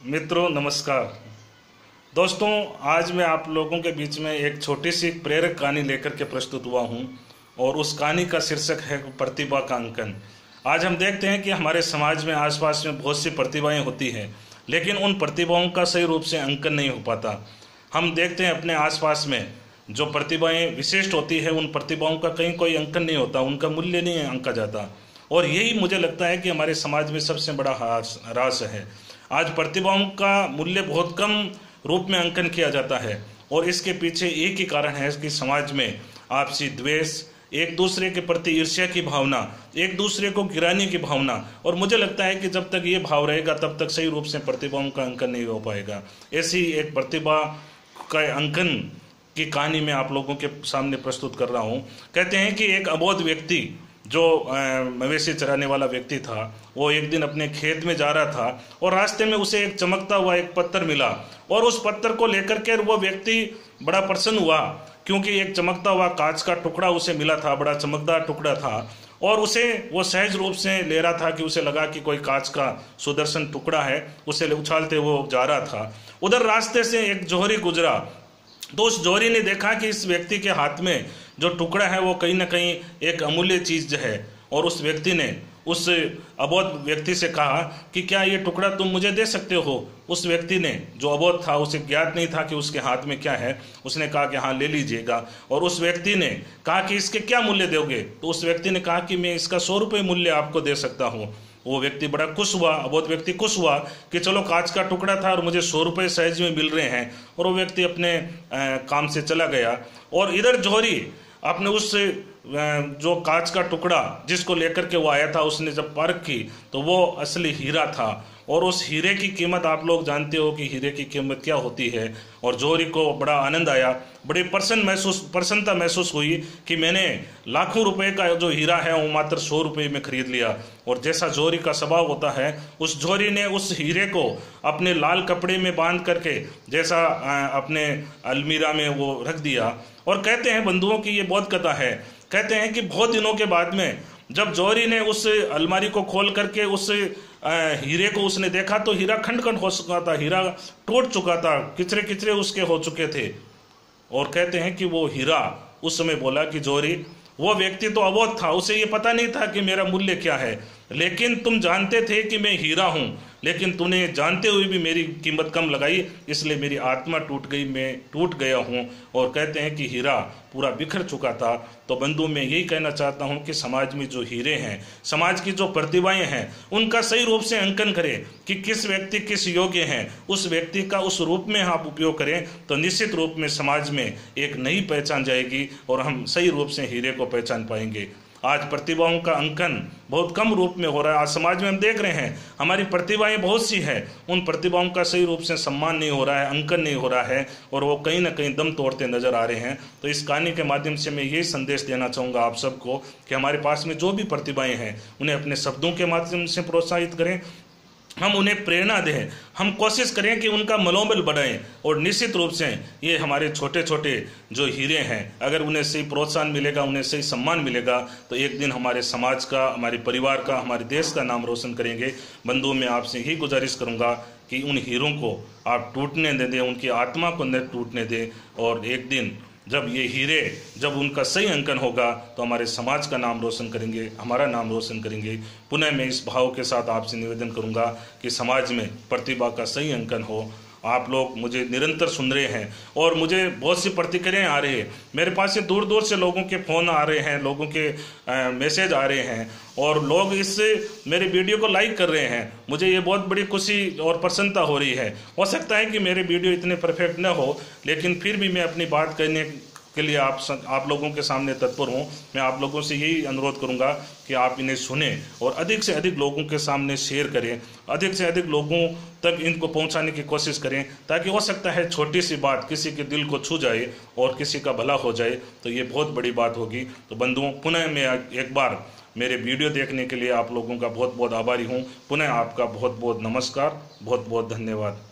मित्रों नमस्कार। दोस्तों, आज मैं आप लोगों के बीच में एक छोटी सी प्रेरक कहानी लेकर के प्रस्तुत हुआ हूं और उस कहानी का शीर्षक है प्रतिभा का अंकन। आज हम देखते हैं कि हमारे समाज में आसपास में बहुत सी प्रतिभाएं होती हैं, लेकिन उन प्रतिभाओं का सही रूप से अंकन नहीं हो पाता। हम देखते हैं अपने आसपास में जो प्रतिभाएं विशिष्ट होती है, उन प्रतिभाओं का कहीं कोई अंकन नहीं होता, उनका मूल्य नहीं आंका जाता। और यही मुझे लगता है कि हमारे समाज में सबसे बड़ा ह्रास है। आज प्रतिभाओं का मूल्य बहुत कम रूप में अंकन किया जाता है और इसके पीछे एक ही कारण है कि समाज में आपसी द्वेष, एक दूसरे के प्रति ईर्ष्या की भावना, एक दूसरे को गिराने की भावना। और मुझे लगता है कि जब तक ये भाव रहेगा तब तक सही रूप से प्रतिभाओं का अंकन नहीं हो पाएगा। ऐसी एक प्रतिभा का अंकन की कहानी मैं आप लोगों के सामने प्रस्तुत कर रहा हूँ। कहते हैं कि एक अबोध व्यक्ति जो मवेशी चराने वाला व्यक्ति था, वो एक दिन अपने खेत में जा रहा था और रास्ते में उसे एक चमकता हुआ एक पत्थर मिला और उस पत्थर को लेकर के वो व्यक्ति बड़ा प्रसन्न हुआ, क्योंकि एक चमकता हुआ कांच का टुकड़ा उसे मिला था, बड़ा चमकदार टुकड़ा था। और उसे वो सहज रूप से ले रहा था कि उसे लगा कि कोई कांच का सुदर्शन टुकड़ा है, उसे उछालते वो जा रहा था। उधर रास्ते से एक जोहरी गुजरा, तो उस जोहरी ने देखा कि इस व्यक्ति के हाथ में जो टुकड़ा है वो कहीं ना कहीं एक अमूल्य चीज है। और उस व्यक्ति ने उस अबोध व्यक्ति से कहा कि क्या ये टुकड़ा तुम मुझे दे सकते हो। उस व्यक्ति ने, जो अबोध था, उसे ज्ञात नहीं था कि उसके हाथ में क्या है, उसने कहा कि हाँ ले लीजिएगा। और उस व्यक्ति ने कहा कि इसके क्या मूल्य दोगे। तो उस व्यक्ति ने कहा कि मैं इसका 100 रुपये मूल्य आपको दे सकता हूँ। वो व्यक्ति बड़ा खुश हुआ, अबोध व्यक्ति खुश हुआ कि चलो कांच का टुकड़ा था और मुझे 100 रुपये सहज में मिल रहे हैं। और वो व्यक्ति अपने काम से चला गया। और इधर जोहरी अपने उस जो कांच का टुकड़ा जिसको लेकर के वो आया था, उसने जब परख की तो वो असली हीरा था। और उस हीरे की कीमत आप लोग जानते हो कि हीरे की कीमत क्या होती है। और जोहरी को बड़ा आनंद आया, बड़ी प्रसन्नता महसूस हुई कि मैंने लाखों रुपए का जो हीरा है वो मात्र 100 रुपये में खरीद लिया। और जैसा जोहरी का स्वभाव होता है, उस जोहरी ने उस हीरे को अपने लाल कपड़े में बांध करके जैसा अपने अलमीरा में वो रख दिया। और कहते हैं बंधुओं की ये बहुत कथा है, कहते हैं कि बहुत दिनों के बाद में जब जोहरी ने उस अलमारी को खोल करके उस हीरे को उसने देखा तो हीरा खंड खंड हो चुका था, हीरा टूट चुका था, किचरे किचरे उसके हो चुके थे। और कहते हैं कि वो हीरा उस समय बोला कि जोहरी, वो व्यक्ति तो अबोध था, उसे ये पता नहीं था कि मेरा मूल्य क्या है, लेकिन तुम जानते थे कि मैं हीरा हूं, लेकिन तूने जानते हुए भी मेरी कीमत कम लगाई, इसलिए मेरी आत्मा टूट गई, मैं टूट गया हूं। और कहते हैं कि हीरा पूरा बिखर चुका था। तो बंधु, मैं यही कहना चाहता हूं कि समाज में जो हीरे हैं, समाज की जो प्रतिभाएं हैं, उनका सही रूप से अंकन करें कि किस व्यक्ति किस योग्य हैं, उस व्यक्ति का उस रूप में आप उपयोग करें तो निश्चित रूप में समाज में एक नई पहचान जाएगी और हम सही रूप से हीरे को पहचान पाएंगे। आज प्रतिभाओं का अंकन बहुत कम रूप में हो रहा है। आज समाज में हम देख रहे हैं हमारी प्रतिभाएं बहुत सी हैं, उन प्रतिभाओं का सही रूप से सम्मान नहीं हो रहा है, अंकन नहीं हो रहा है और वो कहीं ना कहीं दम तोड़ते नजर आ रहे हैं। तो इस कहानी के माध्यम से मैं यही संदेश देना चाहूँगा आप सबको कि हमारे पास में जो भी प्रतिभाएं हैं उन्हें अपने शब्दों के माध्यम से प्रोत्साहित करें, हम उन्हें प्रेरणा दें, हम कोशिश करें कि उनका मनोबल बढ़ाएं। और निश्चित रूप से ये हमारे छोटे छोटे जो हीरे हैं, अगर उन्हें सही प्रोत्साहन मिलेगा, उन्हें सही सम्मान मिलेगा, तो एक दिन हमारे समाज का, हमारे परिवार का, हमारे देश का नाम रोशन करेंगे। बंधुओं, मैं आपसे यही गुजारिश करूंगा कि उन हीरों को आप टूटने न दें, उनकी आत्मा को न टूटने दें। और एक दिन जब ये हीरे, जब उनका सही अंकन होगा तो हमारे समाज का नाम रोशन करेंगे, हमारा नाम रोशन करेंगे। पुनः मैं इस भाव के साथ आपसे निवेदन करूंगा कि समाज में प्रतिभा का सही अंकन हो। आप लोग मुझे निरंतर सुन रहे हैं और मुझे बहुत सी प्रतिक्रियाएं आ रही है, मेरे पास से दूर दूर से लोगों के फ़ोन आ रहे हैं, लोगों के मैसेज आ रहे हैं और लोग इससे मेरे वीडियो को लाइक कर रहे हैं। मुझे ये बहुत बड़ी खुशी और प्रसन्नता हो रही है। हो सकता है कि मेरे वीडियो इतने परफेक्ट न हो, लेकिन फिर भी मैं अपनी बात कहने के लिए आप लोगों के सामने तत्पर हूँ। मैं आप लोगों से यही अनुरोध करूँगा कि आप इन्हें सुने और अधिक से अधिक लोगों के सामने शेयर करें, अधिक से अधिक लोगों तक इनको पहुँचाने की कोशिश करें, ताकि हो सकता है छोटी सी बात किसी के दिल को छू जाए और किसी का भला हो जाए, तो ये बहुत बड़ी बात होगी। तो बंधुओं, पुनः मैं एक बार मेरे वीडियो देखने के लिए आप लोगों का बहुत बहुत आभारी हूँ। पुनः आपका बहुत बहुत नमस्कार, बहुत बहुत धन्यवाद।